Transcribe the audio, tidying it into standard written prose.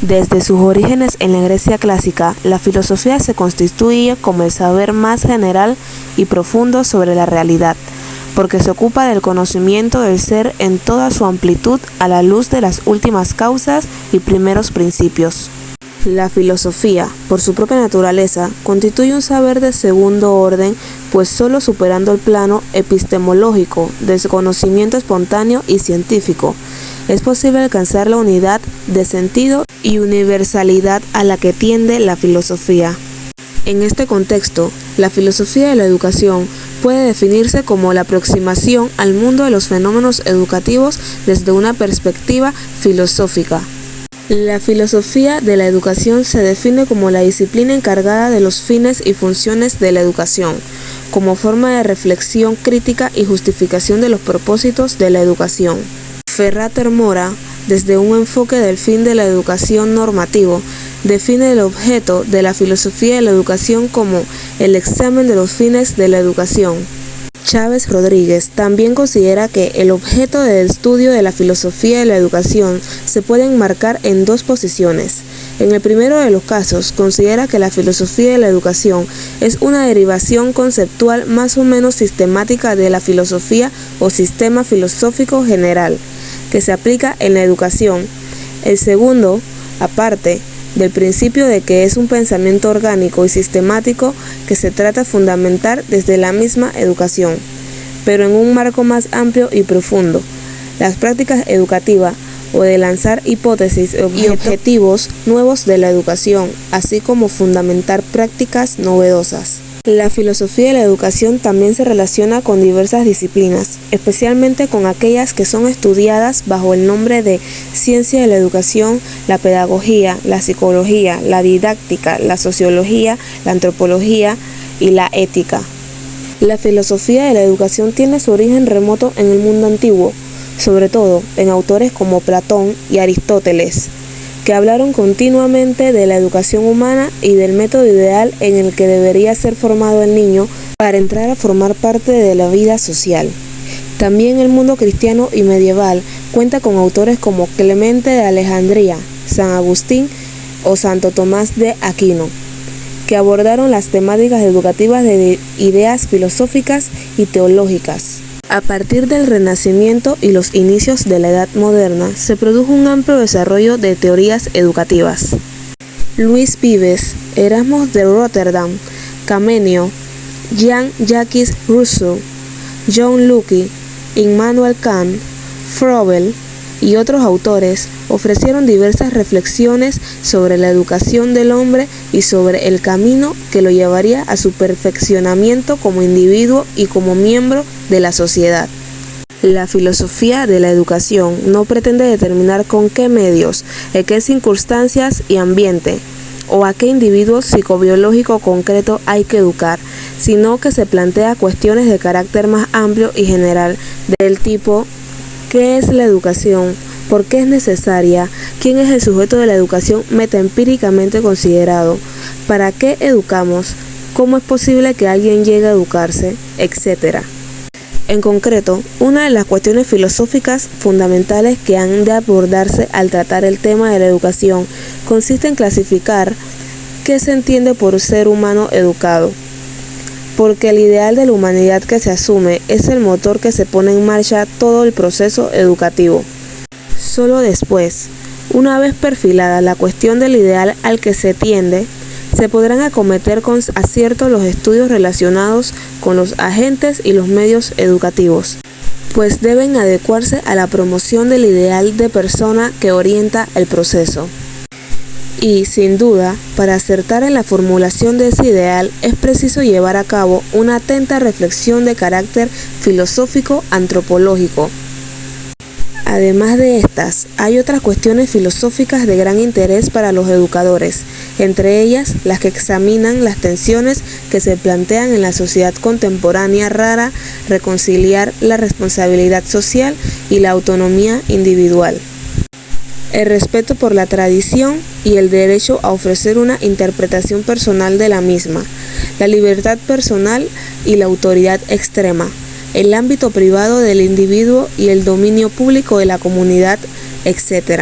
Desde sus orígenes en la Grecia clásica, la filosofía se constituye como el saber más general y profundo sobre la realidad, porque se ocupa del conocimiento del ser en toda su amplitud a la luz de las últimas causas y primeros principios. La filosofía, por su propia naturaleza, constituye un saber de segundo orden, pues solo superando el plano epistemológico del conocimiento espontáneo y científico, es posible alcanzar la unidad de sentido y universalidad a la que tiende la filosofía. En este contexto, la filosofía de la educación puede definirse como la aproximación al mundo de los fenómenos educativos desde una perspectiva filosófica. La filosofía de la educación se define como la disciplina encargada de los fines y funciones de la educación, como forma de reflexión crítica y justificación de los propósitos de la educación. Ferrater Mora, desde un enfoque del fin de la educación normativo, define el objeto de la filosofía de la educación como el examen de los fines de la educación. Chávez Rodríguez también considera que el objeto del estudio de la filosofía de la educación se puede enmarcar en dos posiciones. En el primero de los casos, considera que la filosofía de la educación es una derivación conceptual más o menos sistemática de la filosofía o sistema filosófico general, que se aplica en la educación. El segundo, aparte del principio de que es un pensamiento orgánico y sistemático que se trata de fundamentar desde la misma educación, pero en un marco más amplio y profundo. Las prácticas educativas o de lanzar hipótesis y objetivos nuevos de la educación, así como fundamentar prácticas novedosas. La filosofía de la educación también se relaciona con diversas disciplinas, especialmente con aquellas que son estudiadas bajo el nombre de ciencia de la educación, la pedagogía, la psicología, la didáctica, la sociología, la antropología y la ética. La filosofía de la educación tiene su origen remoto en el mundo antiguo, sobre todo en autores como Platón y Aristóteles, que hablaron continuamente de la educación humana y del método ideal en el que debería ser formado el niño para entrar a formar parte de la vida social. También el mundo cristiano y medieval cuenta con autores como Clemente de Alejandría, San Agustín o Santo Tomás de Aquino, que abordaron las temáticas educativas de ideas filosóficas y teológicas. A partir del Renacimiento y los inicios de la Edad Moderna, se produjo un amplio desarrollo de teorías educativas. Luis Vives, Erasmo de Rotterdam, Comenius, Jean-Jacques Rousseau, John Locke, Immanuel Kant, Froebel y otros autores ofrecieron diversas reflexiones sobre la educación del hombre y sobre el camino que lo llevaría a su perfeccionamiento como individuo y como miembro de la sociedad. La filosofía de la educación no pretende determinar con qué medios, en qué circunstancias y ambiente, o a qué individuo psicobiológico concreto hay que educar, sino que se plantea cuestiones de carácter más amplio y general del tipo: ¿qué es la educación? ¿Por qué es necesaria? ¿Quién es el sujeto de la educación metaempíricamente considerado? ¿Para qué educamos? ¿Cómo es posible que alguien llegue a educarse? Etcétera. En concreto, una de las cuestiones filosóficas fundamentales que han de abordarse al tratar el tema de la educación consiste en clasificar qué se entiende por ser humano educado, porque el ideal de la humanidad que se asume es el motor que se pone en marcha todo el proceso educativo. Solo después, una vez perfilada la cuestión del ideal al que se tiende, se podrán acometer con acierto los estudios relacionados con los agentes y los medios educativos, pues deben adecuarse a la promoción del ideal de persona que orienta el proceso. Y, sin duda, para acertar en la formulación de ese ideal es preciso llevar a cabo una atenta reflexión de carácter filosófico-antropológico. Además de estas, hay otras cuestiones filosóficas de gran interés para los educadores, entre ellas las que examinan las tensiones que se plantean en la sociedad contemporánea rara, reconciliar la responsabilidad social y la autonomía individual, el respeto por la tradición y el derecho a ofrecer una interpretación personal de la misma, la libertad personal y la autoridad extrema, el ámbito privado del individuo y el dominio público de la comunidad, etc.